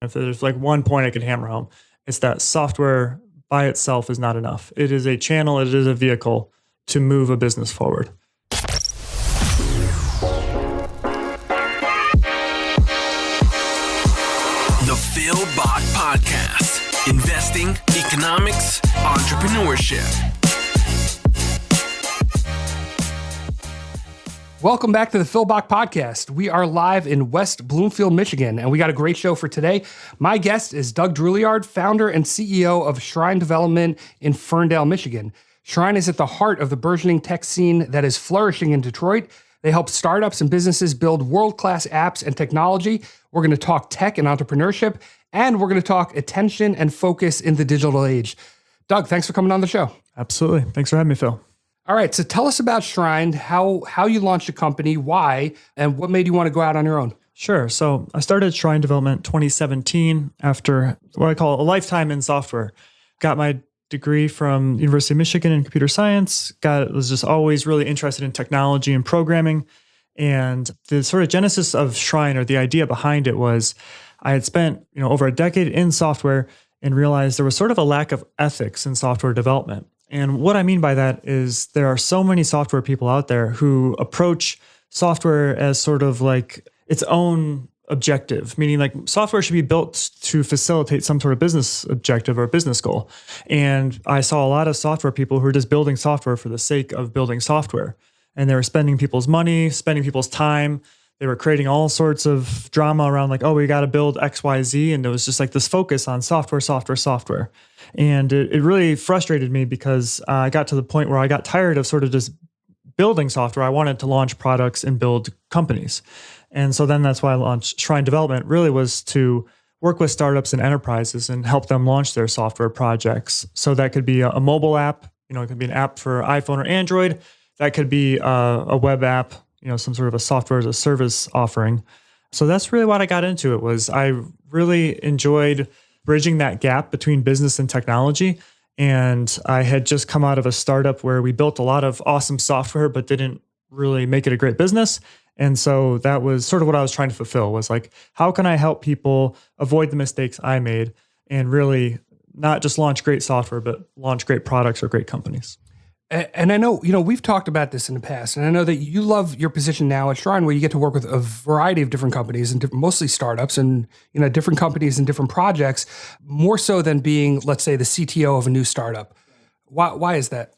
If there's like one point I could hammer home, it's that software by itself is not enough. It is a channel, it is a vehicle to move a business forward. The Phil Bach Podcast. Investing, economics, entrepreneurship. Welcome back to the Phil Bach Podcast. We are live in West Bloomfield, Michigan, and we got a great show for today. My guest is Doug Drouillard, founder and CEO of Shrine Development in Ferndale, Michigan. Shrine is at the heart of the burgeoning tech scene that is flourishing in Detroit. They help startups and businesses build world-class apps and technology. We're going to talk tech and entrepreneurship, and we're going to talk attention and focus in the digital age. Doug, thanks for coming on the show. Absolutely. Thanks for having me, Phil. All right, so tell us about Shrine, how you launched a company, why, and what made you want to go out on your own? Sure. So I started Shrine Development 2017 after what I call a lifetime in software. Got my degree from University of Michigan in computer science. Was just always really interested in technology and programming. And the sort of genesis of Shrine, or the idea behind it, was I had spent over a decade in software and realized there was sort of a lack of ethics in software development. And what I mean by that is there are so many software people out there who approach software as sort of like its own objective, meaning like software should be built to facilitate some sort of business objective or business goal. And I saw a lot of software people who were just building software for the sake of building software. And they were spending people's money, spending people's time. They were creating all sorts of drama around like, oh, we got to build X, Y, Z. And it was just like this focus on software. And it really frustrated me because I got to the point where I got tired of sort of just building software. I wanted to launch products and build companies. And so then that's why I launched Shrine Development, really was to work with startups and enterprises and help them launch their software projects. So that could be a mobile app, it could be an app for iPhone or Android. That could be a web app, some sort of a software as a service offering. So that's really what I got into. It was I really enjoyed bridging that gap between business and technology. And I had just come out of a startup where we built a lot of awesome software, but didn't really make it a great business. And so that was sort of what I was trying to fulfill, was like, how can I help people avoid the mistakes I made and really not just launch great software, but launch great products or great companies? And I know, we've talked about this in the past, and I know that you love your position now at Shrine, where you get to work with a variety of different companies and mostly startups and, different companies and different projects, more so than being, let's say, the CTO of a new startup. Why is that?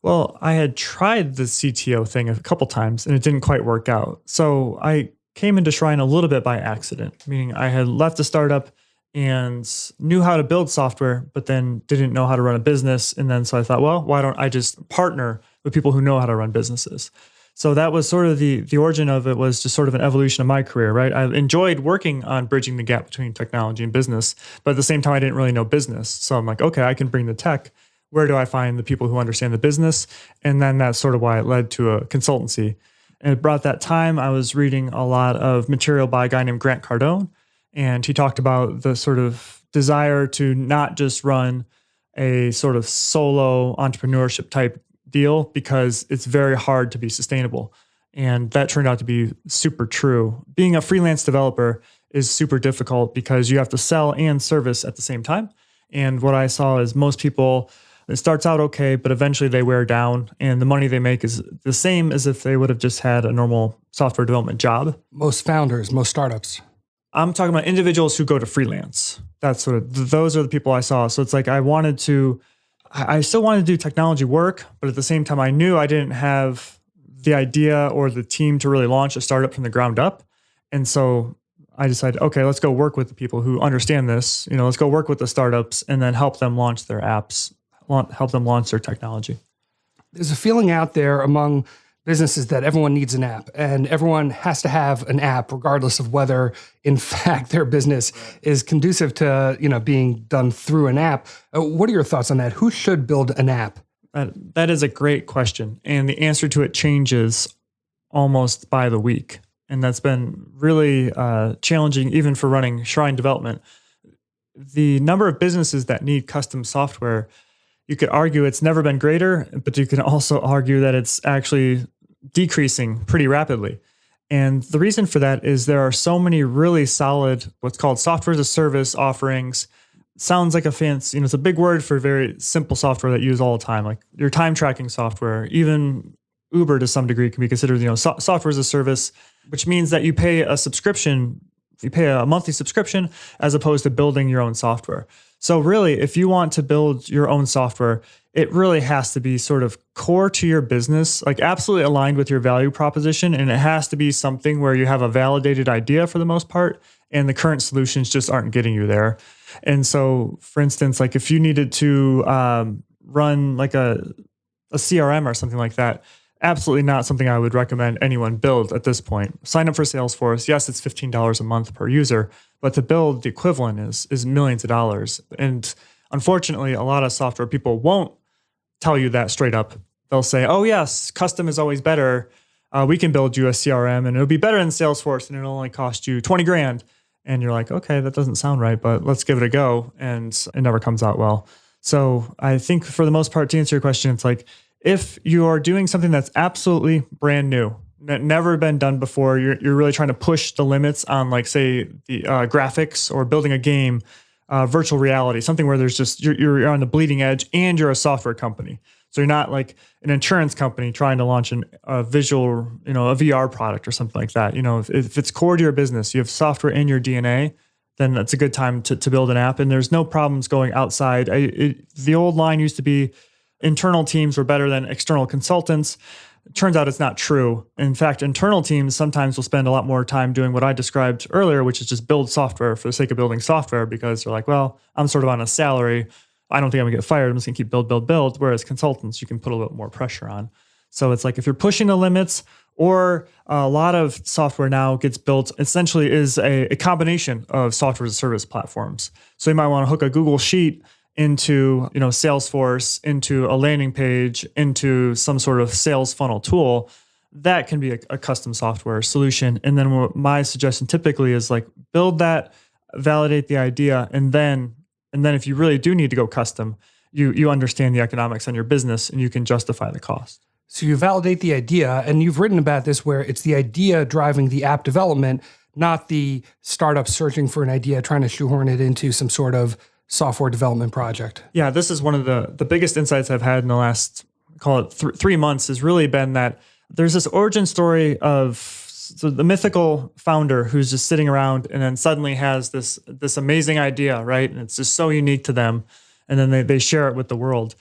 Well, I had tried the CTO thing a couple times and it didn't quite work out. So I came into Shrine a little bit by accident, meaning I had left a startup and knew how to build software, but then didn't know how to run a business. And then so I thought, well, why don't I just partner with people who know how to run businesses? So that was sort of the origin of it, was just sort of an evolution of my career, right? I enjoyed working on bridging the gap between technology and business, but at the same time, I didn't really know business. So I'm like, okay, I can bring the tech. Where do I find the people who understand the business? And then that's sort of why it led to a consultancy. And about that time, I was reading a lot of material by a guy named Grant Cardone. And he talked about the sort of desire to not just run a sort of solo entrepreneurship type deal, because it's very hard to be sustainable. And that turned out to be super true. Being a freelance developer is super difficult because you have to sell and service at the same time. And what I saw is most people, it starts out okay, but eventually they wear down and the money they make is the same as if they would have just had a normal software development job. Most founders, most startups. I'm talking about individuals who go to freelance. Those are the people I saw. So it's like I still wanted to do technology work, but at the same time, I knew I didn't have the idea or the team to really launch a startup from the ground up. And so I decided, okay, let's go work with the people who understand this. Let's go work with the startups and then help them launch their apps, help them launch their technology. There's a feeling out there among businesses that everyone needs an app, and everyone has to have an app regardless of whether in fact their business is conducive to being done through an app. What are your thoughts on that? Who should build an app? That is a great question, and the answer to it changes almost by the week. And that's been really challenging even for running Shrine Development. The number of businesses that need custom software, you could argue it's never been greater, but you can also argue that it's actually decreasing pretty rapidly. And the reason for that is there are so many really solid, what's called software as a service offerings. Sounds like a fancy, it's a big word for very simple software that you use all the time, like your time tracking software. Even Uber to some degree can be considered, software as a service, which means that you pay a subscription. You pay a monthly subscription as opposed to building your own software. So really, if you want to build your own software, it really has to be sort of core to your business, like absolutely aligned with your value proposition. And it has to be something where you have a validated idea for the most part, and the current solutions just aren't getting you there. And so, for instance, like if you needed to run like a CRM or something like that, absolutely not something I would recommend anyone build at this point. Sign up for Salesforce. Yes, it's $15 a month per user, but to build the equivalent is millions of dollars. And unfortunately, a lot of software people won't tell you that straight up. They'll say, oh yes, custom is always better. We can build you a CRM and it'll be better than Salesforce and it'll only cost you 20 grand. And you're like, okay, that doesn't sound right, but let's give it a go. And it never comes out well. So I think for the most part, to answer your question, it's like, if you are doing something that's absolutely brand new, never been done before, you're really trying to push the limits on, like, say, the graphics or building a game, virtual reality, something where there's just you're on the bleeding edge and you're a software company. So you're not like an insurance company trying to launch a visual, a VR product or something like that. If it's core to your business, you have software in your DNA, then that's a good time to build an app. And there's no problems going outside. The old line used to be internal teams were better than external consultants. It turns out it's not true. In fact, internal teams sometimes will spend a lot more time doing what I described earlier, which is just build software for the sake of building software, because they're like, well, I'm sort of on a salary. I don't think I'm gonna get fired. I'm just gonna keep build. Whereas consultants, you can put a little bit more pressure on. So it's like if you're pushing the limits, or a lot of software now gets built, essentially is a combination of software as a service platforms. So you might want to hook a Google Sheet into Salesforce, into a landing page, into some sort of sales funnel tool. That can be a custom software solution. And then what my suggestion typically is, like, build that, validate the idea, and then if you really do need to go custom, you understand the economics on your business and you can justify the cost. So you validate the idea, and you've written about this where it's the idea driving the app development, not the startup searching for an idea, trying to shoehorn it into some sort of software development project. Yeah, this is one of the biggest insights I've had in the last, call it 3 months, has really been that there's this origin story of the mythical founder who's just sitting around and then suddenly has this amazing idea, right? And it's just so unique to them. And then they share it with the world.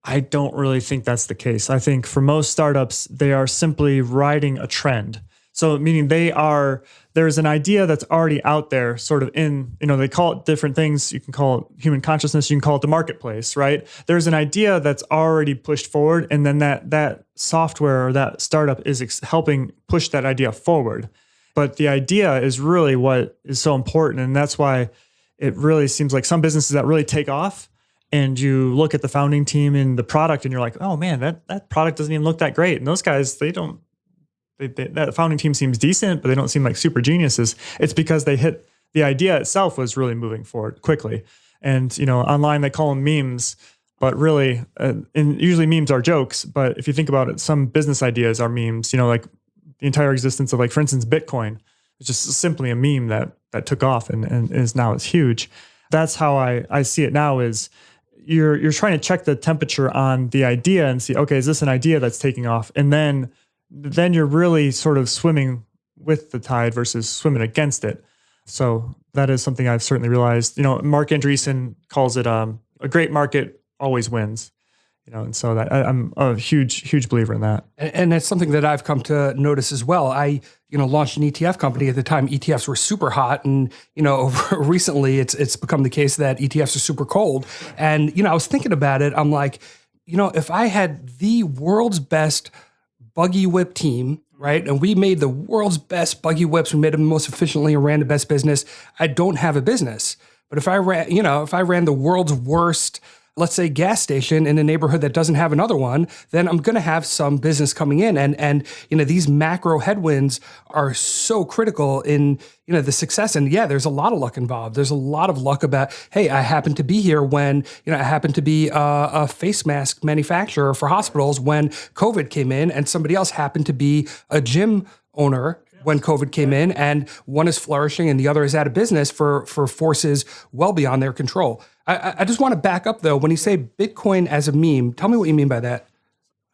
I don't really think that's the case. I think for most startups, they are simply riding a trend. So meaning there's an idea that's already out there, sort of in, they call it different things. You can call it human consciousness. You can call it the marketplace, right? There's an idea that's already pushed forward. And then that software or that startup is helping push that idea forward. But the idea is really what is so important. And that's why it really seems like some businesses that really take off, and you look at the founding team and the product and you're like, oh man, that product doesn't even look that great. And those guys, that founding team seems decent, but they don't seem like super geniuses. It's because the idea itself was really moving forward quickly. And, online they call them memes, but really, and usually memes are jokes. But if you think about it, some business ideas are memes, like the entire existence of, like, for instance, Bitcoin, it's just simply a meme that took off and is now it's huge. That's how I see it now is, you're trying to check the temperature on the idea and see, okay, is this an idea that's taking off? And then you're really sort of swimming with the tide versus swimming against it. So that is something I've certainly realized. Mark Andreessen calls it a great market always wins. And so that I'm a huge believer in that. And that's something that I've come to notice as well. I, launched an ETF company at the time. ETFs were super hot. And, recently it's become the case that ETFs are super cold. And, I was thinking about it. I'm like, if I had the world's best buggy whip team, right? And we made the world's best buggy whips. We made them most efficiently and ran the best business. I don't have a business. But if I ran the world's worst, let's say, gas station in a neighborhood that doesn't have another one, then I'm going to have some business coming in. And these macro headwinds are so critical in, the success. And yeah, there's a lot of luck involved. There's a lot of luck about, hey, I happen to be here when, I happen to be a face mask manufacturer for hospitals when COVID came in, and somebody else happened to be a gym owner when COVID came in, and one is flourishing and the other is out of business for forces well beyond their control. I just want to back up though. When you say Bitcoin as a meme, tell me what you mean by that.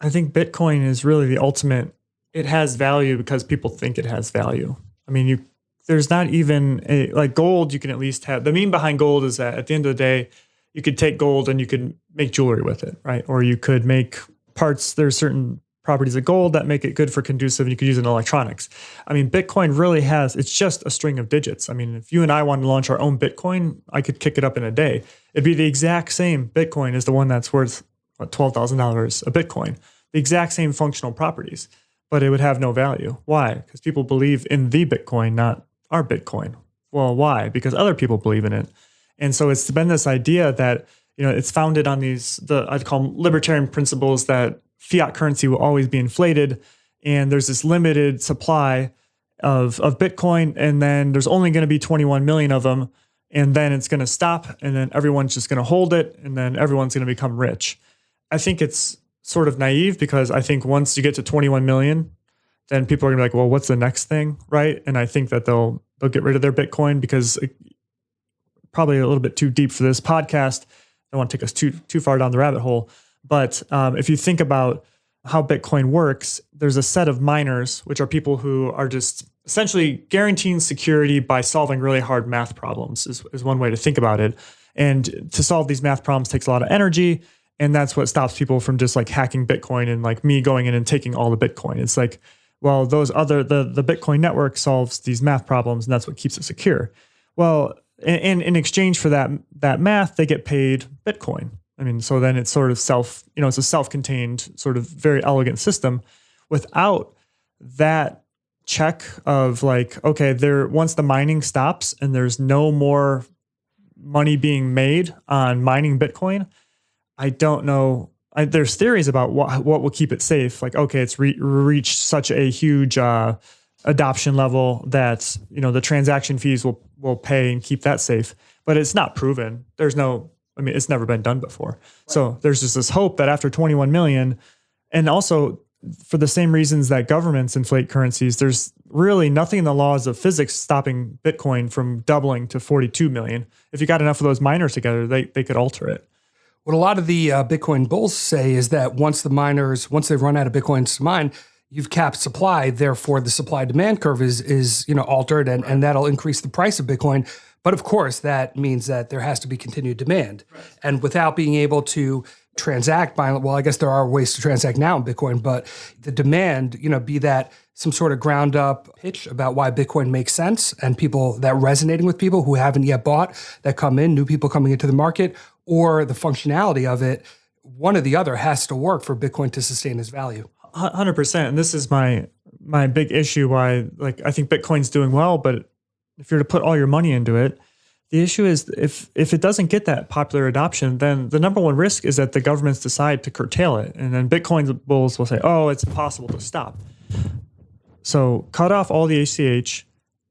I think Bitcoin is really the ultimate. It has value because people think it has value. I mean, there's not even like gold. You can at least have the meme behind gold is that at the end of the day, you could take gold and you could make jewelry with it, right? Or you could make parts. There's certain properties of gold that make it good for conducive, and you could use it in electronics. I mean, Bitcoin really it's just a string of digits. I mean, if you and I wanted to launch our own Bitcoin, I could kick it up in a day. It'd be the exact same Bitcoin as the one that's worth $12,000 a Bitcoin, the exact same functional properties, but it would have no value. Why? Because people believe in the Bitcoin, not our Bitcoin. Well, why? Because other people believe in it. And so it's been this idea that, it's founded on I'd call them libertarian principles that fiat currency will always be inflated. And there's this limited supply of Bitcoin. And then there's only going to be 21 million of them. And then it's going to stop. And then everyone's just going to hold it. And then everyone's going to become rich. I think it's sort of naive because I think once you get to 21 million, then people are going to be like, well, what's the next thing? Right. And I think that they'll get rid of their Bitcoin because probably a little bit too deep for this podcast. I don't want to take us too far down the rabbit hole. But if you think about how Bitcoin works, there's a set of miners, which are people who are just essentially guaranteeing security by solving really hard math problems is one way to think about it. And to solve these math problems takes a lot of energy. And that's what stops people from just like hacking Bitcoin and like me going in and taking all the Bitcoin. It's like, well, the Bitcoin network solves these math problems and that's what keeps it secure. Well, in exchange for that math, they get paid Bitcoin. I mean, so then it's sort of it's a self-contained sort of very elegant system. Without that check of like, okay, once the mining stops and there's no more money being made on mining Bitcoin, I don't know. There's theories about what will keep it safe. Like, okay, it's reached such a huge adoption level that the transaction fees will pay and keep that safe. But it's not proven. It's never been done before. Right. So there's just this hope that after 21 million, and also for the same reasons that governments inflate currencies, there's really nothing in the laws of physics stopping Bitcoin from doubling to 42 million. If you got enough of those miners together, they could alter it. What a lot of the Bitcoin bulls say is that once they've run out of Bitcoins to mine, you've capped supply. Therefore, the supply demand curve is altered, and that'll increase the price of Bitcoin. But of course, that means that there has to be continued demand. Right. And without being able to transact, I guess there are ways to transact now in Bitcoin, but the demand, be that some sort of ground up pitch about why Bitcoin makes sense and that resonating with people who haven't yet bought, that come in, new people coming into the market, or the functionality of it, one or the other has to work for Bitcoin to sustain its value. 100%. And this is my big issue why, I think Bitcoin's doing well, but if you're to put all your money into it, the issue is if it doesn't get that popular adoption, then the number one risk is that the governments decide to curtail it. And then Bitcoin bulls will say, oh, it's impossible to stop. So cut off all the ACH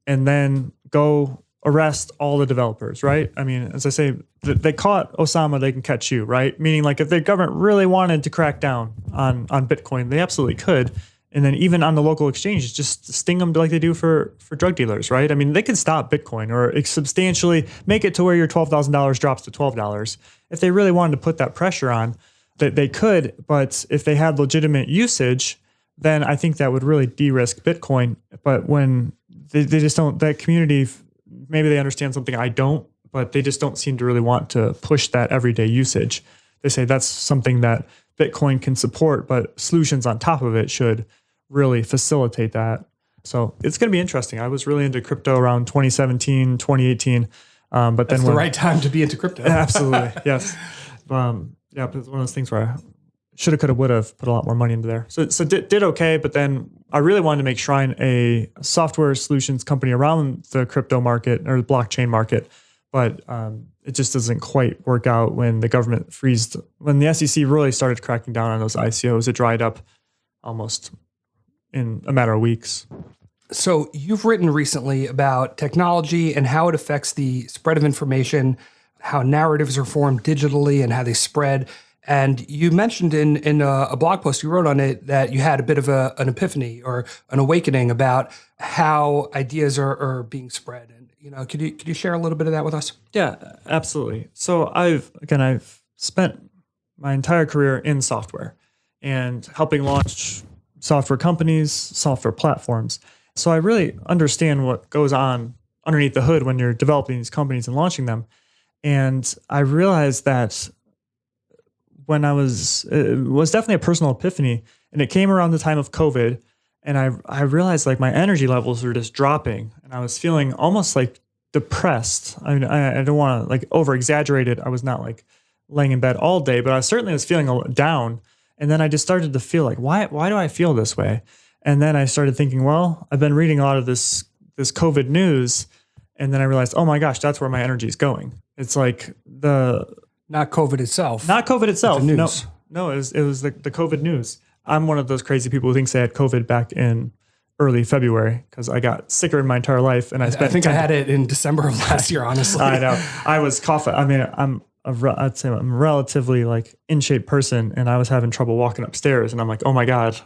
and then go arrest all the developers, right? I mean, as I say, they caught Osama, they can catch you, right? Meaning if the government really wanted to crack down on Bitcoin, they absolutely could. And then even on the local exchanges, just sting them like they do for drug dealers, right? I mean, they could stop Bitcoin or substantially make it to where your $12,000 drops to $12. If they really wanted to put that pressure on, they could. But if they had legitimate usage, then I think that would really de-risk Bitcoin. But when they just don't, that community, maybe they understand something I don't, but they just don't seem to really want to push that everyday usage. They say that's something that Bitcoin can support, but solutions on top of it should really facilitate that. So it's going to be interesting. I was really into crypto around 2017, 2018. But that's the right time to be into crypto. Absolutely. Yes. It's one of those things where I shoulda, coulda, woulda put a lot more money into there. So did okay. But then I really wanted to make Shrine a software solutions company around the crypto market or the blockchain market. But it just doesn't quite work out when the government when the SEC really started cracking down on those ICOs, it dried up almost in a matter of weeks. So you've written recently about technology and how it affects the spread of information, how narratives are formed digitally and how they spread. And you mentioned in a blog post you wrote on it that you had a bit of an epiphany or an awakening about how ideas are being spread. And could you share a little bit of that with us? Yeah, absolutely. So I've spent my entire career in software and helping launch software companies, software platforms. So I really understand what goes on underneath the hood when you're developing these companies and launching them. And I realized that when it was definitely a personal epiphany, and it came around the time of COVID, and I realized like my energy levels were just dropping, and I was feeling almost like depressed. I mean, I don't want to like over exaggerate it. I was not like laying in bed all day, but I certainly was feeling down. And then I just started to feel like, why do I feel this way? And then I started thinking, well, I've been reading a lot of this COVID news, and then I realized, oh my gosh, that's where my energy is going. It's like Not COVID itself. Not COVID itself. The news. No, it was the COVID news. I'm one of those crazy people who thinks I had COVID back in early February because I got sicker in my entire life, and I think I had it in December of last year. Honestly, I know. I was coughing. I mean, I'd say I'm a relatively like in shape person, and I was having trouble walking upstairs, and I'm like, oh my god,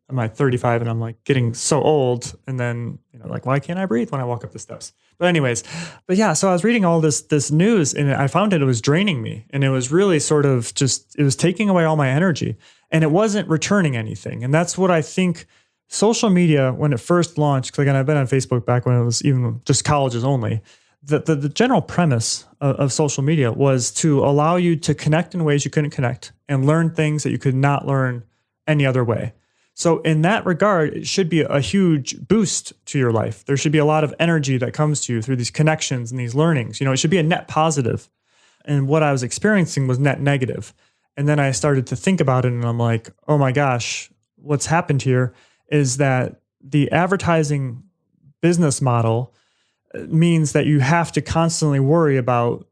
I'm like 35, and I'm like getting so old, and then like why can't I breathe when I walk up the steps? But yeah, so I was reading all this news, and I found it was draining me, and it was really sort of it was taking away all my energy, and it wasn't returning anything. And that's what I think social media, when it first launched, because again, I've been on Facebook back when it was even just colleges only. The general premise of social media was to allow you to connect in ways you couldn't connect and learn things that you could not learn any other way. So in that regard, it should be a huge boost to your life. There should be a lot of energy that comes to you through these connections and these learnings. It should be a net positive. And what I was experiencing was net negative. And then I started to think about it, and I'm like, oh my gosh, what's happened here is that the advertising business model means that you have to constantly worry about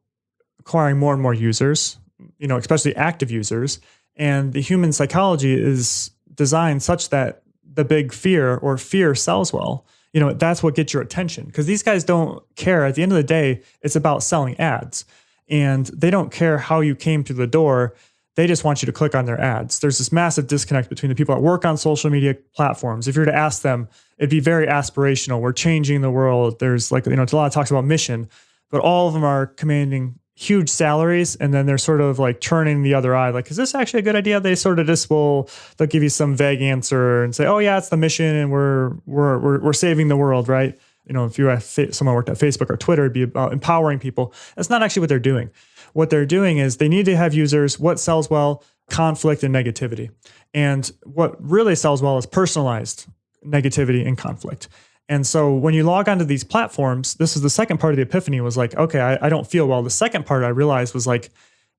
acquiring more and more users, especially active users. And the human psychology is designed such that the big fear sells well. That's what gets your attention, because these guys don't care. At the end of the day, it's about selling ads, and they don't care how you came through the door. They just want you to click on their ads. There's this massive disconnect between the people that work on social media platforms. If you were to ask them, it'd be very aspirational. We're changing the world. There's it's a lot of talks about mission, but all of them are commanding huge salaries, and then they're sort of like turning the other eye. Like, is this actually a good idea? They sort of they'll give you some vague answer and say, oh yeah, it's the mission, and we're saving the world, right? If you ask someone worked at Facebook or Twitter, it'd be about empowering people. That's not actually what they're doing. What they're doing is they need to have users. What sells well? Conflict and negativity. And what really sells well is personalized negativity and conflict. And so when you log onto these platforms, this is the second part of the epiphany, was like, okay, I don't feel well. The second part I realized was like,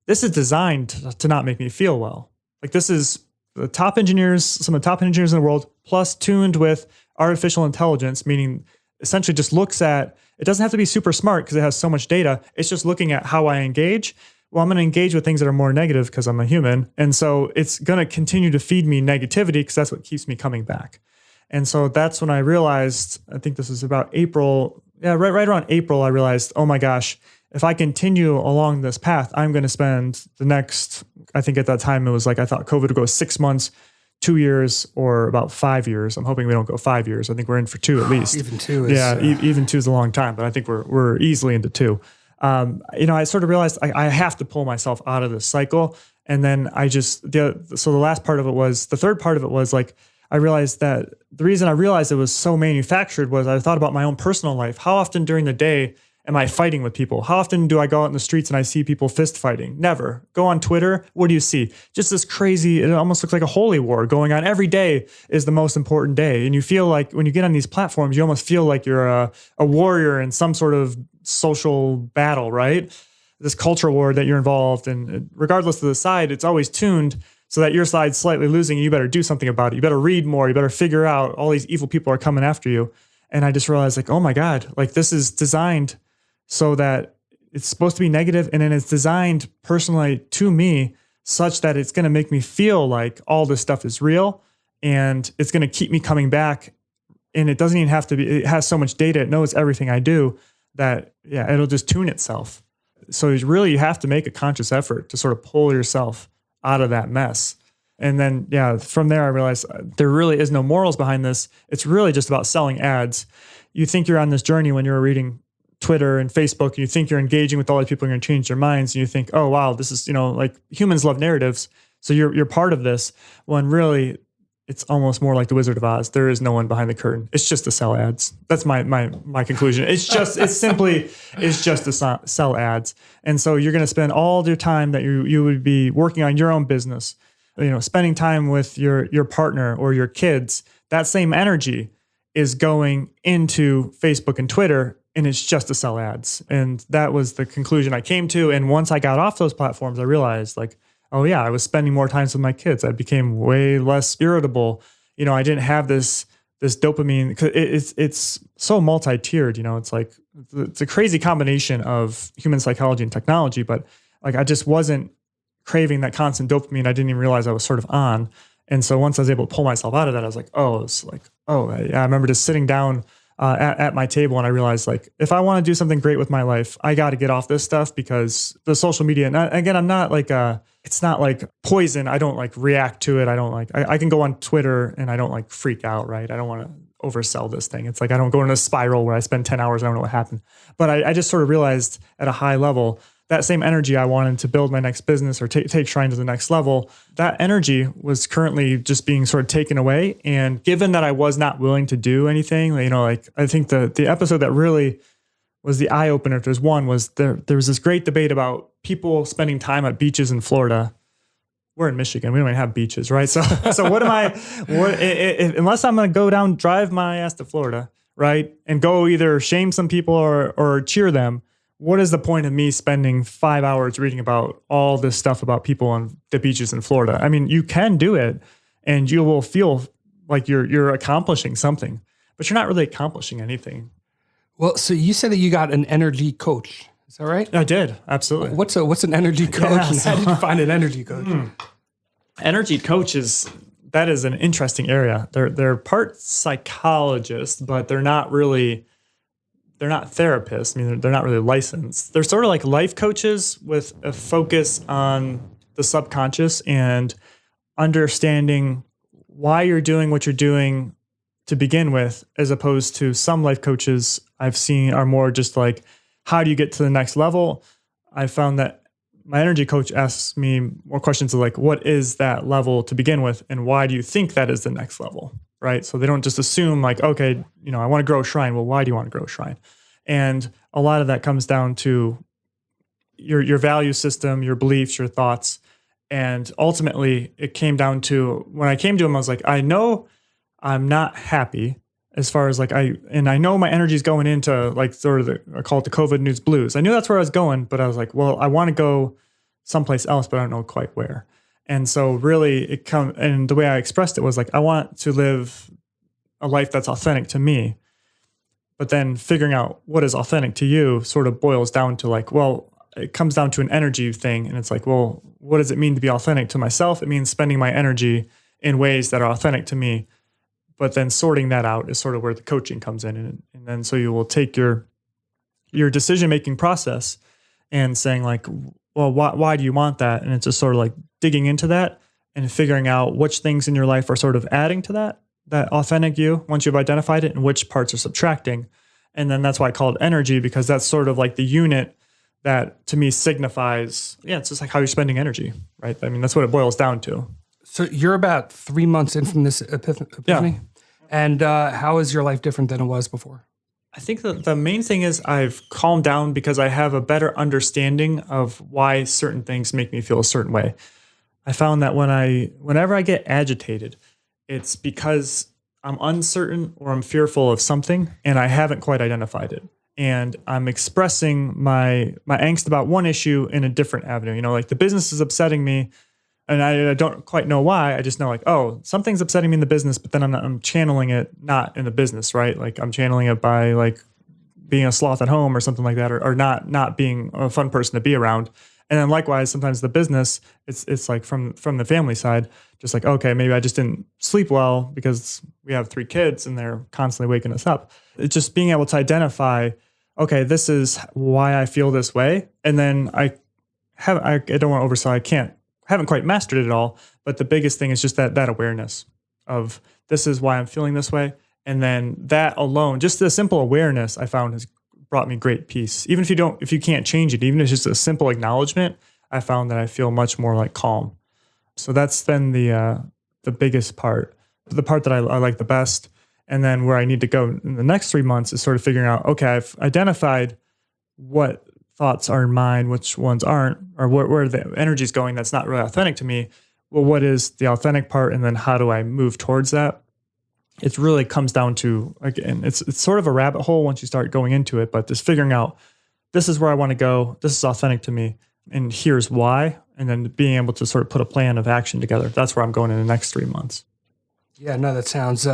this is designed to not make me feel well. Like, this is some of the top engineers in the world, plus tuned with artificial intelligence, meaning essentially just looks at, it doesn't have to be super smart because it has so much data. It's just looking at how I engage. Well, I'm going to engage with things that are more negative because I'm a human. And so it's going to continue to feed me negativity because that's what keeps me coming back. And so that's when I realized, I think this was about April. Yeah, right around April, I realized, oh my gosh, if I continue along this path, I'm going to spend the next, I think at that time it was like, I thought COVID would go 6 months, 2 years, or about 5 years. I'm hoping we don't go 5 years. I think we're in for 2 at least. Even 2 is... even 2 is a long time, but I think we're easily into 2. I sort of realized I have to pull myself out of this cycle. And then the last part of it was, the third part of it was like, I realized that the reason I realized it was so manufactured was I thought about my own personal life. How often during the day am I fighting with people? How often do I go out in the streets and I see people fist fighting? Never. Go on Twitter. What do you see? Just this crazy, it almost looks like a holy war going on. Every day is the most important day. And you feel like when you get on these platforms, you almost feel like you're a warrior in some sort of social battle, right? This culture war that you're involved in. Regardless of the side, it's always tuned so that your side's slightly losing, and you better do something about it. You better read more. You better figure out all these evil people are coming after you. And I just realized, like, oh my God, like this is designed so that it's supposed to be negative, and then it's designed personally to me such that it's going to make me feel like all this stuff is real, and it's going to keep me coming back. And it doesn't even have to be, it has so much data. It knows everything I do that, yeah, it'll just tune itself. So you have to make a conscious effort to sort of pull yourself out of that mess. And then, from there, I realized there really is no morals behind this. It's really just about selling ads. You think you're on this journey when you're reading Twitter and Facebook, and you think you're engaging with all these people and you're going to change their minds. And you think, oh, wow, this is, like humans love narratives. So you're part of this, when really it's almost more like the Wizard of Oz. There is no one behind the curtain. It's just to sell ads. That's my conclusion. It's just to sell ads. And so you're going to spend all your time that you would be working on your own business, spending time with your partner or your kids. That same energy is going into Facebook and Twitter, and it's just to sell ads. And that was the conclusion I came to. And once I got off those platforms, I realized oh yeah, I was spending more time with my kids. I became way less irritable. I didn't have this dopamine. It's so multi-tiered. It's a crazy combination of human psychology and technology. But I just wasn't craving that constant dopamine. I didn't even realize I was sort of on. And so once I was able to pull myself out of that, I was I remember just sitting down at my table, and I realized if I want to do something great with my life, I got to get off this stuff, because the social media. And again, I'm not it's not like poison. I don't react to it. I don't I can go on Twitter and I don't freak out, right? I don't want to oversell this thing. It's I don't go in a spiral where I spend 10 hours. I don't know what happened. But I just sort of realized at a high level, that same energy I wanted to build my next business or take Shrine to the next level, that energy was currently just being sort of taken away. And given that I was not willing to do anything, I think the episode that really was the eye opener, if there's one, was there was this great debate about people spending time at beaches in Florida. We're in Michigan. We don't even have beaches, right? So what am I, unless I'm going to drive my ass to Florida, right? And go either shame some people or cheer them. What is the point of me spending 5 hours reading about all this stuff about people on the beaches in Florida? I mean, you can do it and you will feel like you're accomplishing something, but you're not really accomplishing anything. Well, so you said that you got an energy coach. Is that right? I did. Absolutely. What's an energy coach? Yeah, and how did you find an energy coach? Energy coach is an interesting area. They're part psychologists, but they're not therapists. I mean, they're not really licensed. They're sort of like life coaches with a focus on the subconscious and understanding why you're doing what you're doing to begin with, as opposed to some life coaches I've seen are more just how do you get to the next level? I found that my energy coach asks me more questions of what is that level to begin with, and why do you think that is the next level, right? So they don't just assume okay, I want to grow a shrine. Well, why do you want to grow a shrine? And a lot of that comes down to your value system, your beliefs, your thoughts. And ultimately, it came down to, when I came to him, I was I know I'm not happy as far as I know my energy is going into sort of I call it the COVID news blues. I knew that's where I was going, but I was well, I want to go someplace else, but I don't know quite where. And so really and the way I expressed it was I want to live a life that's authentic to me. But then figuring out what is authentic to you sort of boils down to it comes down to an energy thing. And it's well, what does it mean to be authentic to myself? It means spending my energy in ways that are authentic to me. But then sorting that out is sort of where the coaching comes in. And then so you will take your decision-making process and saying well, why do you want that? And it's just sort of digging into that and figuring out which things in your life are sort of adding to that authentic you once you've identified it, and which parts are subtracting. And then that's why I call it energy, because that's sort of the unit that to me signifies, it's just how you're spending energy, right? I mean, that's what it boils down to. So you're about 3 months in from this epiphany. Yeah. And how is your life different than it was before? I think that the main thing is I've calmed down because I have a better understanding of why certain things make me feel a certain way. I found that whenever I get agitated, it's because I'm uncertain or I'm fearful of something and I haven't quite identified it. And I'm expressing my angst about one issue in a different avenue. The business is upsetting me and I don't quite know why. I just know oh, something's upsetting me in the business, but then I'm channeling it not in the business, right? I'm channeling it by being a sloth at home or something like that, or not being a fun person to be around. And then likewise, sometimes the business, it's from the family side, just okay, maybe I just didn't sleep well because we have 3 kids and they're constantly waking us up. It's just being able to identify, okay, this is why I feel this way. And then I don't want to oversell. I can't haven't quite mastered it all, but the biggest thing is just that awareness of this is why I'm feeling this way. And then that alone, just the simple awareness I found has brought me great peace. Even if you can't change it, even if it's just a simple acknowledgement, I found that I feel much more like calm. So that's been the biggest part, the part that I like the best. And then where I need to go in the next 3 months is sort of figuring out, okay, I've identified what thoughts are in mine, which ones aren't, or where the energy is going that's not really authentic to me. Well, what is the authentic part? And then how do I move towards that? It really comes down to, again, it's sort of a rabbit hole once you start going into it, but just figuring out, this is where I want to go. This is authentic to me. And here's why. And then being able to sort of put a plan of action together. That's where I'm going in the next 3 months. Yeah, no, that sounds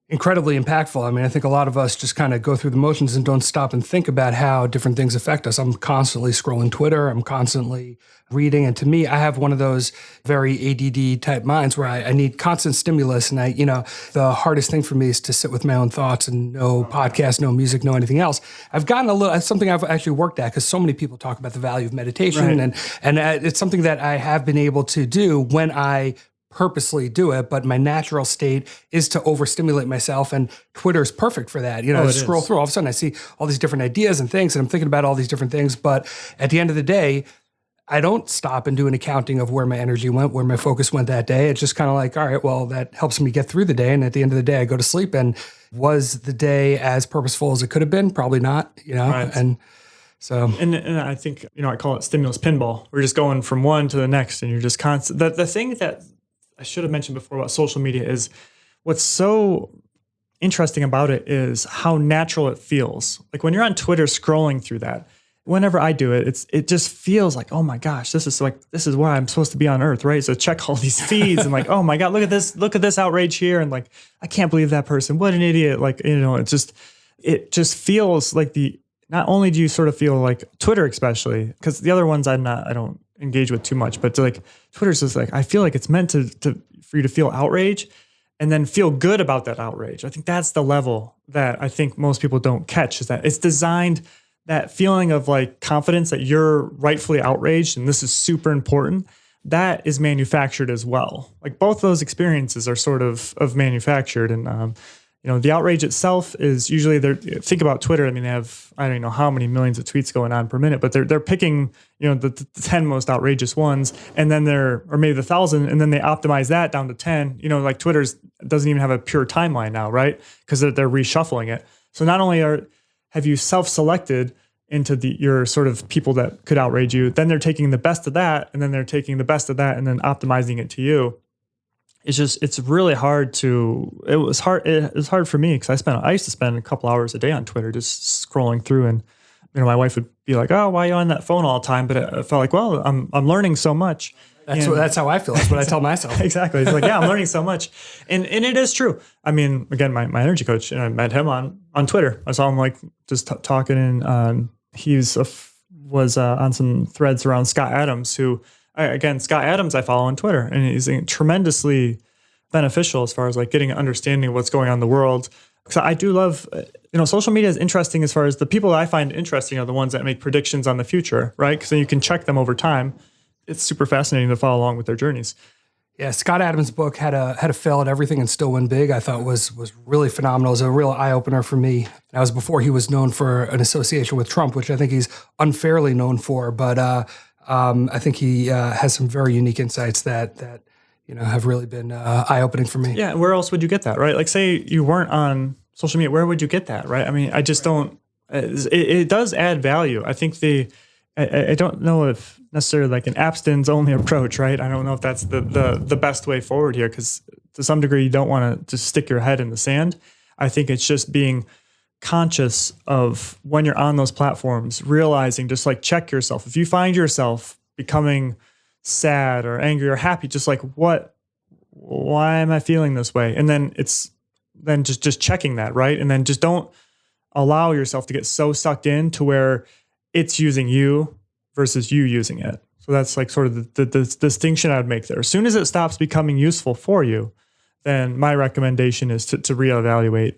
incredibly impactful. I mean, I think a lot of us just kind of go through the motions and don't stop and think about how different things affect us. I'm constantly scrolling Twitter. I'm constantly reading. And to me, I have one of those very ADD type minds where I need constant stimulus. And the hardest thing for me is to sit with my own thoughts and no podcast, no music, no anything else. I've gotten it's something I've actually worked at because so many people talk about the value of meditation. Right. And it's something that I have been able to do when I purposely do it, but my natural state is to overstimulate myself, and Twitter is perfect for that. Scroll through, all of a sudden I see all these different ideas and things, and I'm thinking about all these different things, but at the end of the day, I don't stop and do an accounting of where my energy went, where my focus went that day. It's just kind of like, all right, well, that helps me get through the day, and at the end of the day, I go to sleep, and was the day as purposeful as it could have been? Probably not, Right. And so, and I think, I call it stimulus pinball. We're just going from one to the next, and you're just constant. The thing that I should have mentioned before about social media is what's so interesting about it is how natural it feels. Like when you're on Twitter scrolling through that, whenever I do it, it just feels like, oh my gosh, this is where I'm supposed to be on earth, right? So check all these feeds and like, oh my God, look at this outrage here. And like, I can't believe that person. What an idiot. Like, it just feels like not only do you sort of feel like Twitter, especially, because the other ones I don't engage with too much, but like Twitter's just like, I feel like it's meant for you to feel outrage and then feel good about that outrage. I think that's the level that I think most people don't catch, is that it's designed, that feeling of like confidence that you're rightfully outraged and this is super important, that is manufactured as well. Like both those experiences are sort of manufactured. And the outrage itself is usually think about Twitter. I mean, they have, I don't know how many millions of tweets going on per minute, but they're picking, the 10 most outrageous ones, and then or maybe the 1,000, and then they optimize that down to 10. Like Twitter's doesn't even have a pure timeline now, right? Because they're reshuffling it. So not only have you self-selected into your sort of people that could outrage you, then they're taking the best of that, and then they're taking the best of that, and then optimizing it to you. It's really hard it was hard for me because I used to spend a couple hours a day on Twitter just scrolling through, and my wife would be like, oh, why are you on that phone all the time? But I felt like, well, I'm learning so much. That's how I feel. That's what I tell myself. Exactly. It's like, yeah, I'm learning so much. And it is true. I mean, again, my energy coach, I met him on Twitter. I saw him like just talking, and he was on some threads around Scott Adams, who, again, Scott Adams I follow on Twitter, and he's tremendously beneficial as far as like getting an understanding of what's going on in the world. Because I do love, social media is interesting as far as the people that I find interesting are the ones that make predictions on the future, right? Because then you can check them over time. It's super fascinating to follow along with their journeys. Yeah, Scott Adams' book had to fail at everything and still win big. I thought was really phenomenal. It was a real eye opener for me. That was before he was known for an association with Trump, which I think he's unfairly known for. But I think he has some very unique insights that have really been eye opening for me. Yeah, where else would you get that, right? Like, say you weren't on social media, where would you get that, right? I mean, I just don't. It does add value. I think I don't know if necessarily like an abstinence only approach, right? I don't know if that's the best way forward here, because to some degree you don't want to just stick your head in the sand. I think it's just being conscious of when you're on those platforms, realizing, just like check yourself. If you find yourself becoming sad or angry or happy, just like why am I feeling this way? And then just checking that, right? And then just don't allow yourself to get so sucked in to where it's using you versus you using it. So that's like sort of the distinction I would make there. As soon as it stops becoming useful for you, then my recommendation is to reevaluate.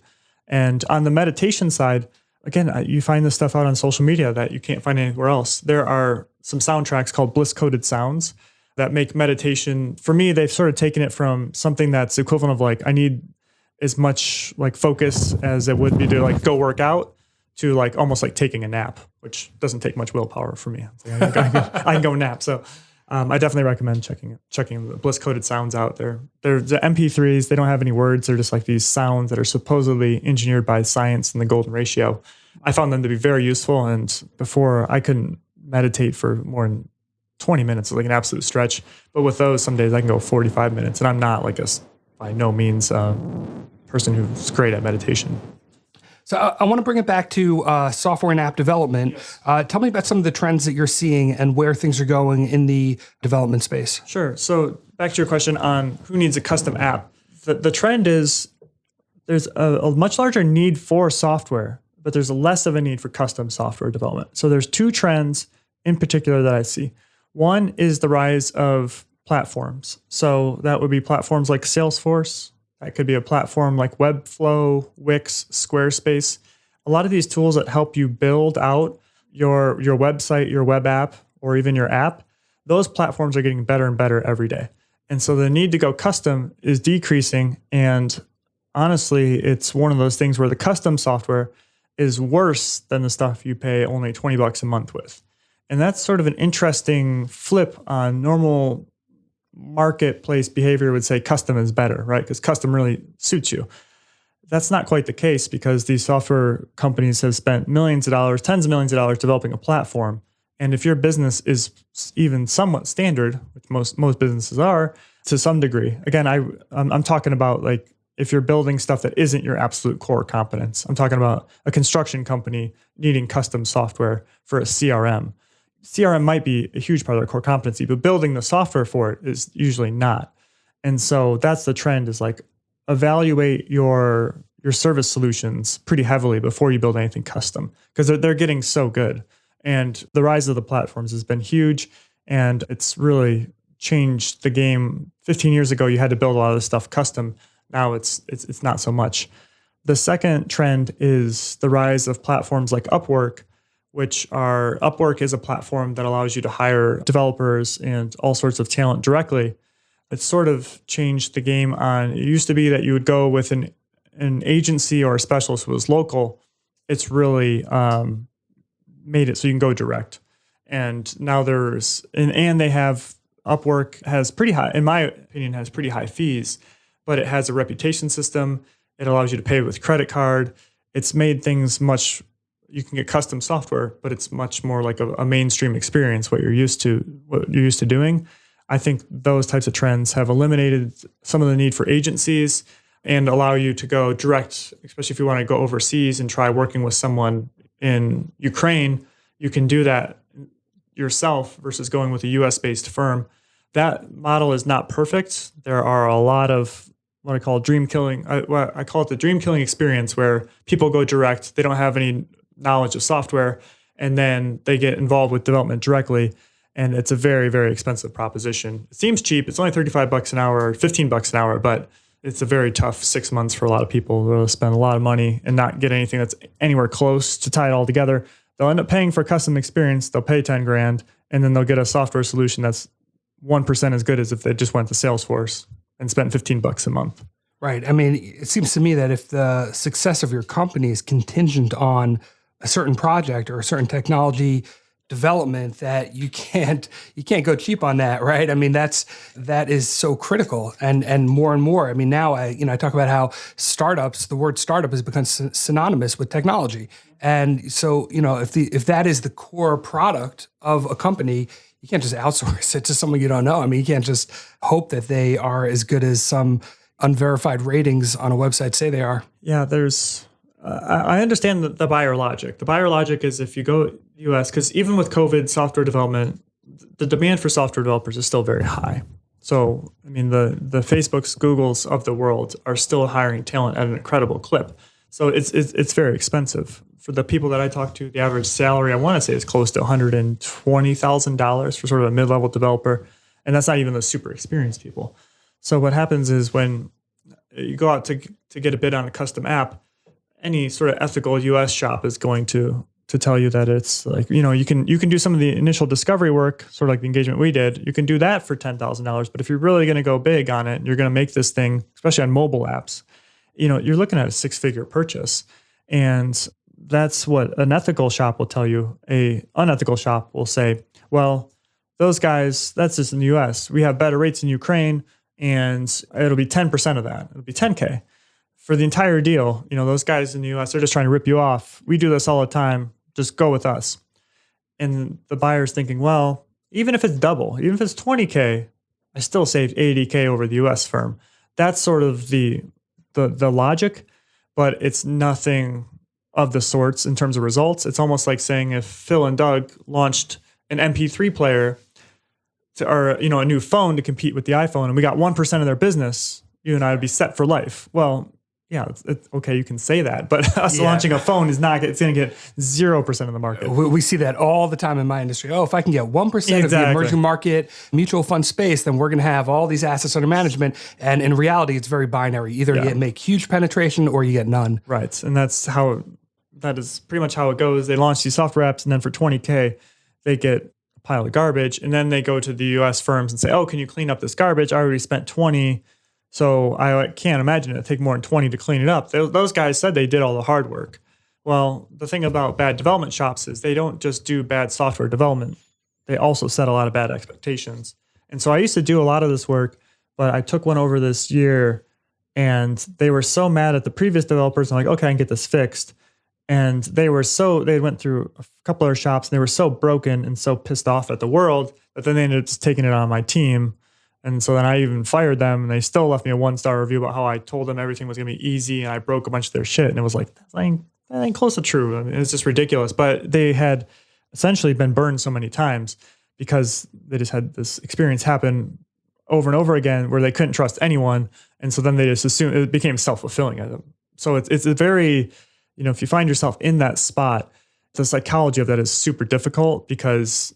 And on the meditation side, again, you find this stuff out on social media that you can't find anywhere else. There are some soundtracks called Bliss Coded Sounds that make meditation, for me, they've sort of taken it from something that's equivalent of like, I need as much like focus as it would be to like go work out, to like almost like taking a nap, which doesn't take much willpower for me. Like, I can go nap. So I definitely recommend checking the Bliss coded sounds out there. They're the MP3s. They don't have any words. They're just like these sounds that are supposedly engineered by science and the golden ratio. I found them to be very useful. And before, I couldn't meditate for more than 20 minutes, like an absolute stretch. But with those, some days I can go 45 minutes. And I'm not like by no means person who's great at meditation. So I want to bring it back to software and app development. Yes. Tell me about some of the trends that you're seeing and where things are going in the development space. Sure. So back to your question on who needs a custom app. The trend is there's a much larger need for software, but there's less of a need for custom software development. So there's two trends in particular that I see. One is the rise of platforms. So that would be platforms like Salesforce. That could be a platform like Webflow, Wix, Squarespace. A lot of these tools that help you build out your website, your web app, or even your app, those platforms are getting better and better every day. And so the need to go custom is decreasing. And honestly, it's one of those things where the custom software is worse than the stuff you pay only $20 a month with. And that's sort of an interesting flip on normal marketplace behavior would say custom is better, right? Because custom really suits you. That's not quite the case because these software companies have spent millions of dollars, tens of millions of dollars developing a platform. And if your business is even somewhat standard, which most businesses are to some degree, again, I'm talking about like if you're building stuff that isn't your absolute core competence. I'm talking about a construction company needing custom software for a CRM. CRM might be a huge part of their core competency, but building the software for it is usually not. And so that's the trend is like evaluate your service solutions pretty heavily before you build anything custom because they're getting so good. And the rise of the platforms has been huge and it's really changed the game. 15 years ago, you had to build a lot of this stuff custom. Now it's not so much. The second trend is the rise of platforms like Upwork, Upwork is a platform that allows you to hire developers and all sorts of talent directly. It's sort of changed the game on, it used to be that you would go with an agency or a specialist who was local. It's really made it so you can go direct. And now and they have, Upwork has pretty high, in my opinion, has pretty high fees, but it has a reputation system. It allows you to pay with credit card. It's made things you can get custom software, but it's much more like a mainstream experience, what you're used to doing. I think those types of trends have eliminated some of the need for agencies and allow you to go direct, especially if you want to go overseas and try working with someone in Ukraine. You can do that yourself versus going with a US-based firm. That model is not perfect. There are a lot of what I call dream killing. I call it the dream killing experience where people go direct. They don't have any knowledge of software, and then they get involved with development directly. And it's a very, very expensive proposition. It seems cheap. It's only $35 an hour or $15 an hour, but it's a very tough 6 months for a lot of people. They'll spend a lot of money and not get anything that's anywhere close to tie it all together. They'll end up paying for a custom experience. They'll pay 10 grand, and then they'll get a software solution that's 1% as good as if they just went to Salesforce and spent $15 a month. Right. I mean, it seems to me that if the success of your company is contingent on a certain project or a certain technology development, that you can't go cheap on that, right? I mean, that is so critical and more. I mean, now I talk about how the word startup has become synonymous with technology. And so, if that is the core product of a company, you can't just outsource it to someone you don't know. I mean, you can't just hope that they are as good as some unverified ratings on a website say they are. Yeah, I understand the buyer logic. The buyer logic is if you go US, because even with COVID software development, the demand for software developers is still very high. So, I mean, the Facebooks, Googles of the world are still hiring talent at an incredible clip. So it's very expensive. For the people that I talk to, the average salary, I want to say, is close to $120,000 for sort of a mid-level developer. And that's not even the super experienced people. So what happens is when you go out to get a bid on a custom app, any sort of ethical US shop is going to to tell you that it's like, you can do some of the initial discovery work, sort of like the engagement we did. You can do that for $10,000. But if you're really going to go big on it, and you're going to make this thing, especially on mobile apps, you're looking at a 6-figure purchase. And that's what an ethical shop will tell you. A unethical shop will say, well, those guys, that's just in the US. We have better rates in Ukraine, and it'll be 10% of that. It'll be 10K. For the entire deal, those guys in the US, they're just trying to rip you off. We do this all the time. Just go with us. And the buyer's thinking, well, even if it's double, even if it's 20K, I still saved 80K over the US firm. That's sort of the logic, but it's nothing of the sorts in terms of results. It's almost like saying if Phil and Doug launched an MP3 player or a new phone to compete with the iPhone, and we got 1% of their business, you and I would be set for life. Well, yeah, it's okay, you can say that, but us launching a phone it's going to get 0% of the market. We see that all the time in my industry. Oh, if I can get 1% of the emerging market mutual fund space, then we're going to have all these assets under management. And in reality, it's very binary. Either you make huge penetration or you get none. Right. And that is pretty much how it goes. They launch these software apps, and then for 20K, they get a pile of garbage. And then they go to the US firms and say, oh, can you clean up this garbage? I already spent 20. So I can't imagine it'd take more than 20 to clean it up. Those guys said they did all the hard work. Well, the thing about bad development shops is they don't just do bad software development. They also set a lot of bad expectations. And so I used to do a lot of this work, but I took one over this year, and they were so mad at the previous developers. I'm like, okay, I can get this fixed. And they went through a couple of shops, and they were so broken and so pissed off at the world that then they ended up just taking it on my team. And so then I even fired them, and they still left me a 1-star review about how I told them everything was going to be easy, and I broke a bunch of their shit. And it was like, that ain't close to true. I mean, it's just ridiculous. But they had essentially been burned so many times because they just had this experience happen over and over again where they couldn't trust anyone. And so then they just assumed it became self-fulfilling. So it's a very, if you find yourself in that spot, the psychology of that is super difficult because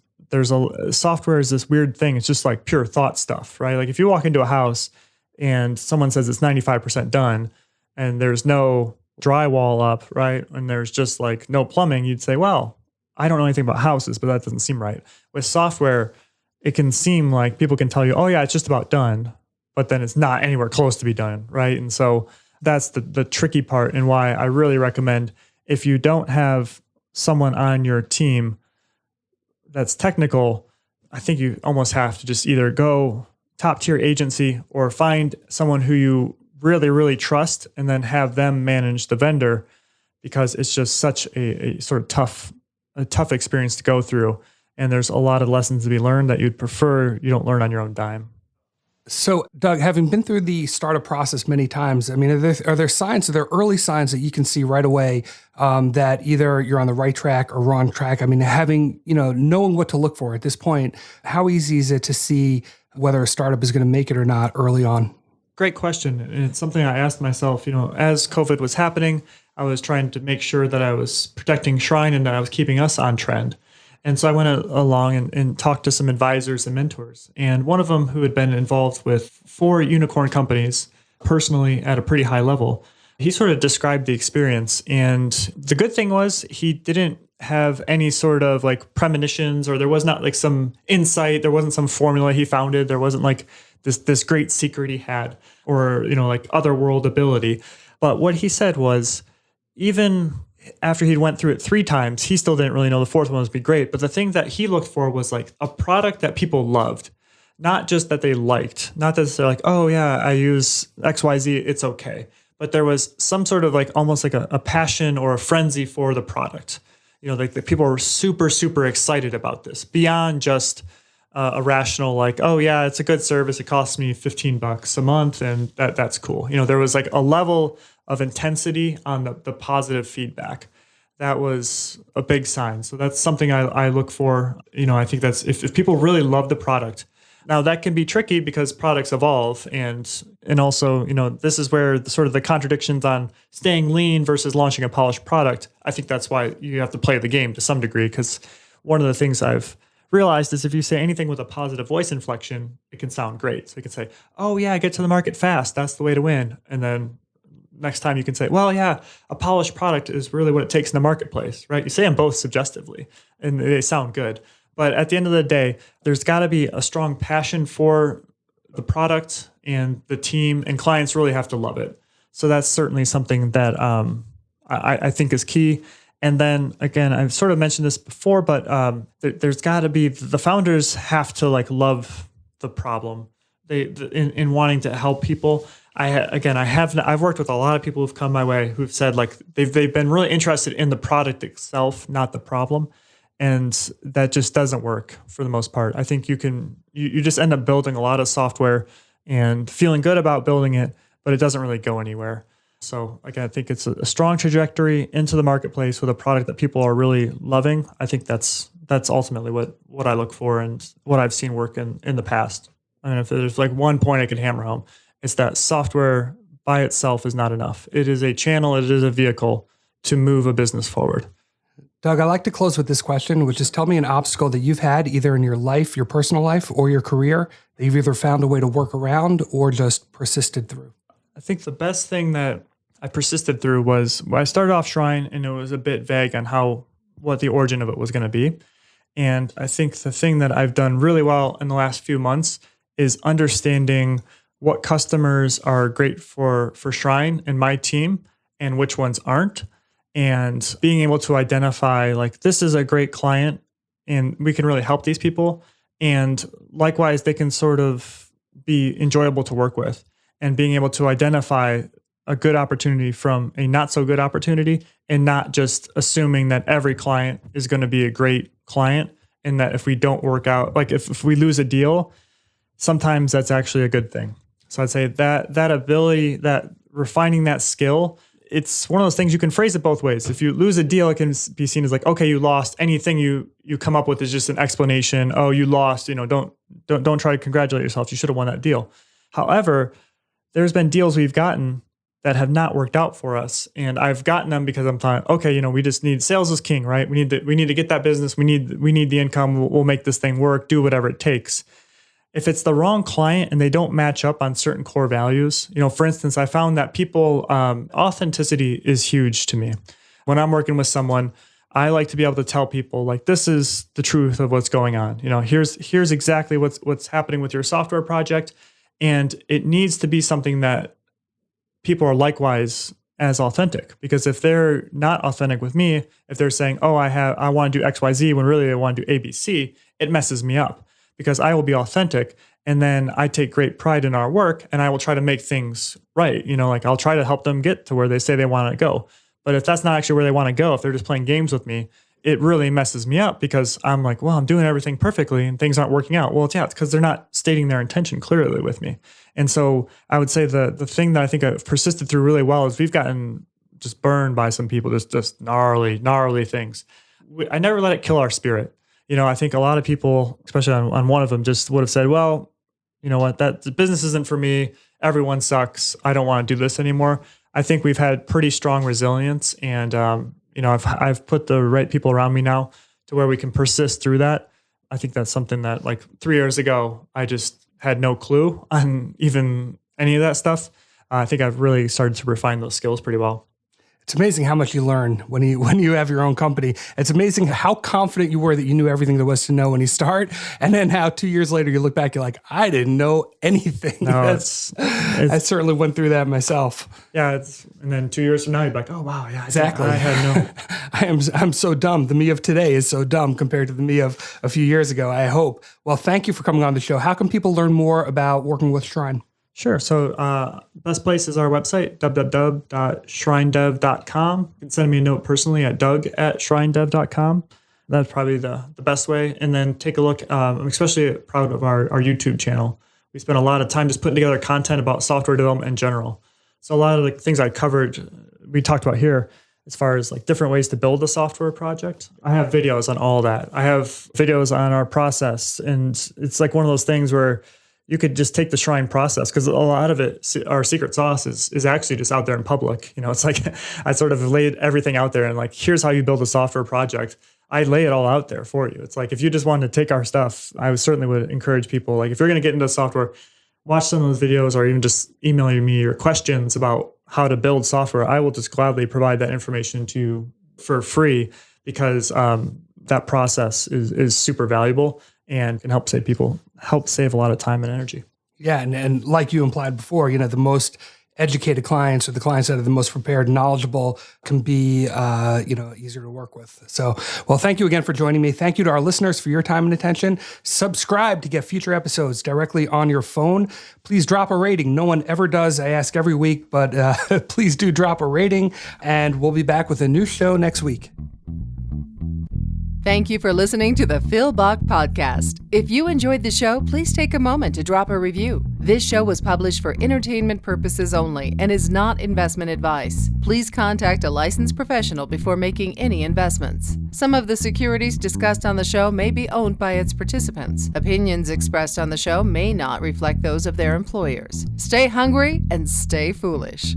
software is this weird thing. It's just like pure thought stuff, right? Like if you walk into a house and someone says it's 95% done and there's no drywall up, right? And there's just like no plumbing, you'd say, well, I don't know anything about houses, but that doesn't seem right. With software, it can seem like people can tell you, oh yeah, it's just about done, but then it's not anywhere close to be done, right? And so that's the tricky part, and why I really recommend, if you don't have someone on your team that's technical, I think you almost have to just either go top tier agency or find someone who you really, really trust and then have them manage the vendor, because it's just such a sort of tough experience to go through. And there's a lot of lessons to be learned that you'd prefer you don't learn on your own dime. So, Doug, having been through the startup process many times, I mean, are there early signs that you can see right away that either you're on the right track or wrong track? I mean, knowing what to look for at this point, how easy is it to see whether a startup is going to make it or not early on? Great question. And it's something I asked myself, as COVID was happening, I was trying to make sure that I was protecting Shrine and that I was keeping us on trend. And so I went along and talked to some advisors and mentors. And one of them, who had been involved with 4 unicorn companies personally at a pretty high level, he sort of described the experience. And the good thing was he didn't have any sort of like premonitions, or there was not like some insight. There wasn't some formula he founded. There wasn't like this great secret he had, or, like otherworld ability. But what he said was, even after he went through it 3 times, he still didn't really know the 4th one was be great. But the thing that he looked for was like a product that people loved, not just that they liked, not that they're like, oh yeah, I use XYZ, it's okay. But there was some sort of like almost like a passion or a frenzy for the product. Like the people were super, super excited about this beyond just a rational like, oh yeah, it's a good service. It costs me $15 a month, and that's cool. There was like a level of intensity on the positive feedback. That was a big sign. So that's something I look for. I think that's if people really love the product. Now that can be tricky because products evolve, and also, this is where the contradictions on staying lean versus launching a polished product. I think that's why you have to play the game to some degree, because one of the things I've realized is if you say anything with a positive voice inflection, it can sound great. So you can say, oh yeah, get to the market fast. That's the way to win. And then next time you can say, well, yeah, a polished product is really what it takes in the marketplace, right? You say them both subjectively and they sound good. But at the end of the day, there's got to be a strong passion for the product, and the team and clients really have to love it. So that's certainly something that I think is key. And then again, I've sort of mentioned this before, but there's got to be, the founders have to like love the problem. In wanting to help people. I've worked with a lot of people who've come my way who've said like they've been really interested in the product itself, not the problem. And that just doesn't work for the most part. I think you just end up building a lot of software and feeling good about building it, but it doesn't really go anywhere. So again, I think it's a strong trajectory into the marketplace with a product that people are really loving. I think that's ultimately what I look for and what I've seen work in the past. I mean, if there's like one point I could hammer home, it's that software by itself is not enough. It is a channel, it is a vehicle to move a business forward. Doug, I like to close with this question, which is tell me an obstacle that you've had either in your life, your personal life, or your career that you've either found a way to work around or just persisted through. I think the best thing that I persisted through was when I started off Shrine, and it was a bit vague on what the origin of it was going to be. And I think the thing that I've done really well in the last few months is understanding what customers are great for Shrine and my team and which ones aren't. And being able to identify like, this is a great client and we can really help these people. And likewise, they can sort of be enjoyable to work with, and being able to identify a good opportunity from a not so good opportunity, and not just assuming that every client is going to be a great client. And that if we don't work out, like if we lose a deal, sometimes that's actually a good thing. So I'd say that ability, that refining that skill, it's one of those things you can phrase it both ways. If you lose a deal, it can be seen as like, okay, you lost. Anything you come up with is just an explanation. Oh, you lost. Don't try to congratulate yourself. You should have won that deal. However, there's been deals we've gotten that have not worked out for us, and I've gotten them because I'm thought, okay, we just need, sales is king, right? We need to get that business. We need the income. We'll make this thing work. Do whatever it takes. If it's the wrong client and they don't match up on certain core values, for instance, I found that people, authenticity is huge to me. When I'm working with someone, I like to be able to tell people like, this is the truth of what's going on. Here's exactly what's happening with your software project. And it needs to be something that people are likewise as authentic, because if they're not authentic with me, if they're saying, oh, I want to do X, Y, Z, when really they want to do A, B, C, it messes me up. Because I will be authentic, and then I take great pride in our work, and I will try to make things right. Like I'll try to help them get to where they say they want to go. But if that's not actually where they want to go, if they're just playing games with me, it really messes me up, because I'm like, well, I'm doing everything perfectly and things aren't working out. Well, it's because they're not stating their intention clearly with me. And so I would say the thing that I think I've persisted through really well is we've gotten just burned by some people, just gnarly things. I never let it kill our spirit. I think a lot of people, especially on one of them, just would have said, well, you know what, the business isn't for me. Everyone sucks. I don't want to do this anymore. I think we've had pretty strong resilience, and I've put the right people around me now to where we can persist through that. I think that's something that like 3 years ago, I just had no clue on even any of that stuff. I think I've really started to refine those skills pretty well. It's amazing how much you learn when you have your own company. It's amazing how confident you were that you knew everything there was to know when you start, and then how 2 years later you look back, you're like, I didn't know anything. No, I certainly went through that myself. Yeah, and then 2 years from now, you're like, oh wow, yeah, exactly. I had no. I'm so dumb. The me of today is so dumb compared to the me of a few years ago, I hope. Well, thank you for coming on the show. How can people learn more about working with Shrine? Sure. So best place is our website, www.shrinedev.com. You can send me a note personally at doug@shrinedev.com. That's probably the best way. And then take a look. I'm especially proud of our YouTube channel. We spent a lot of time just putting together content about software development in general. So a lot of the things I covered, we talked about here, as far as like different ways to build a software project. I have videos on all that. I have videos on our process. And it's like one of those things where you could just take the Shrine process, because a lot of it, our secret sauce is actually just out there in public. It's like I sort of laid everything out there and like, here's how you build a software project. I lay it all out there for you. It's like, if you just wanted to take our stuff, I certainly would encourage people, like if you're going to get into software, watch some of those videos, or even just email me your questions about how to build software, I will just gladly provide that information to you for free, because that process is super valuable and can help save a lot of time and energy. Yeah, and like you implied before, the most educated clients, or the clients that are the most prepared and knowledgeable, can be easier to work with. So, well, thank you again for joining me. Thank you to our listeners for your time and attention. Subscribe to get future episodes directly on your phone. Please drop a rating. No one ever does. I ask every week, but please do drop a rating, and we'll be back with a new show next week. Thank you for listening to the Phil Bach Podcast. If you enjoyed the show, please take a moment to drop a review. This show was published for entertainment purposes only and is not investment advice. Please contact a licensed professional before making any investments. Some of the securities discussed on the show may be owned by its participants. Opinions expressed on the show may not reflect those of their employers. Stay hungry and stay foolish.